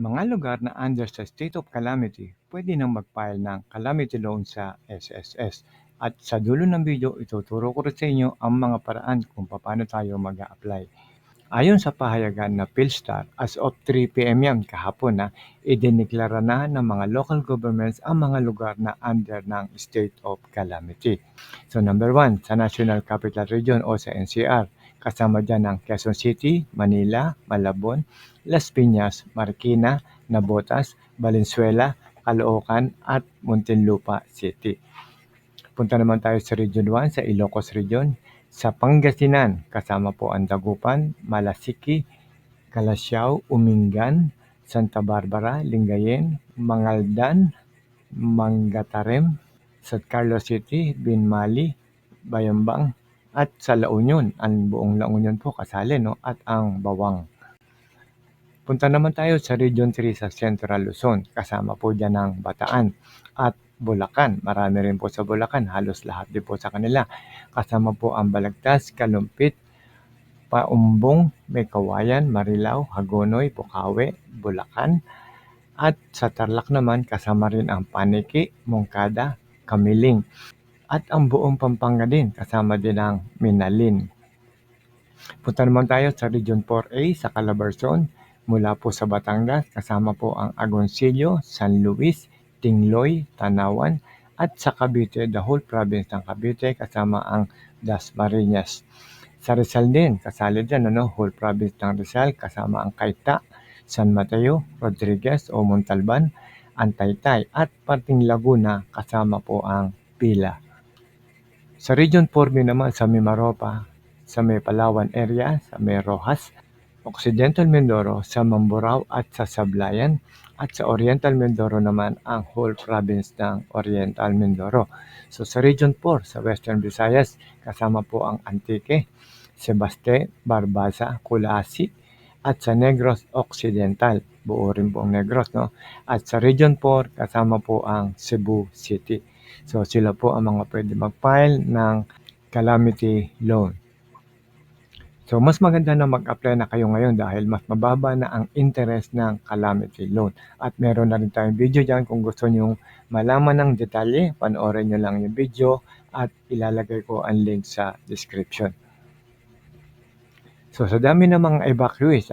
Mga lugar na under sa state of calamity, pwede nang mag-file ng calamity loan sa SSS. At sa dulo ng video, ituturo ko rin sa inyo ang mga paraan kung paano tayo mag-a-apply. Ayon sa pahayagan na PhilStar, as of 3 p.m. yan kahapon idineklara na ng mga local governments ang mga lugar na under ng state of calamity. So number 1, sa National Capital Region o sa NCR, kasama dyan ang Quezon City, Manila, Malabon, Las Piñas, Marikina, Navotas, Valenzuela, Caloocan at Muntinlupa City. Punta naman tayo sa Region 1, sa Ilocos Region. Sa Pangasinan, kasama po ang Dagupan, Malasiki, Calasiao, Umingan, Santa Barbara, Lingayen, Mangaldan, Mangatarem, San Carlos City, Binmali, Bayambang, at sa La Union. Ang buong La Union po kasali, at ang Bawang. Punta naman tayo sa Region 3 sa Central Luzon. Kasama po dyan ang Bataan at Bulacan. Marami rin po sa Bulacan. Halos lahat din po sa kanila. Kasama po ang Balagtas, Kalumpit, Paumbong, Mekawayan, Marilao, Hagonoy, Bukawi, Bulacan. At sa Tarlac naman, kasama rin ang Paniki, Moncada, Kamiling. At ang buong Pampanga din, kasama din ang Minalin. Punta naman tayo sa Region 4A sa Calabarzon. Mula po sa Batangas, kasama po ang Agoncillo, San Luis, Tingloy, Tanawan, at sa Cavite, the whole province ng Cavite, kasama ang Dasmariñas. Sa Rizal din, kasali dyan, whole province ng Rizal, kasama ang Caita, San Mateo, Rodriguez o Montalban, ang Taytay, at parting Laguna, kasama po ang Pila. Sa Region 4B naman, sa Mimaropa, sa may Palawan area, sa may Rojas, Occidental Mindoro, sa Mamburao at sa Sablayan, at sa Oriental Mindoro naman ang whole province ng Oriental Mindoro. So sa Region 4, sa Western Visayas, kasama po ang Antique, Sebaste, Barbasa, Culasi, at sa Negros Occidental, buo rin po ang Negros, At sa Region 4, kasama po ang Cebu City. So sila po ang mga pwede mag-file ng calamity loan. So mas maganda na mag-apply na kayo ngayon dahil mas mababa na ang interest ng calamity loan. At meron na rin tayong video dyan kung gusto nyong malaman ng detalye, panoorin nyo lang yung video at ilalagay ko ang link sa description. So sa dami ng mga evacuees,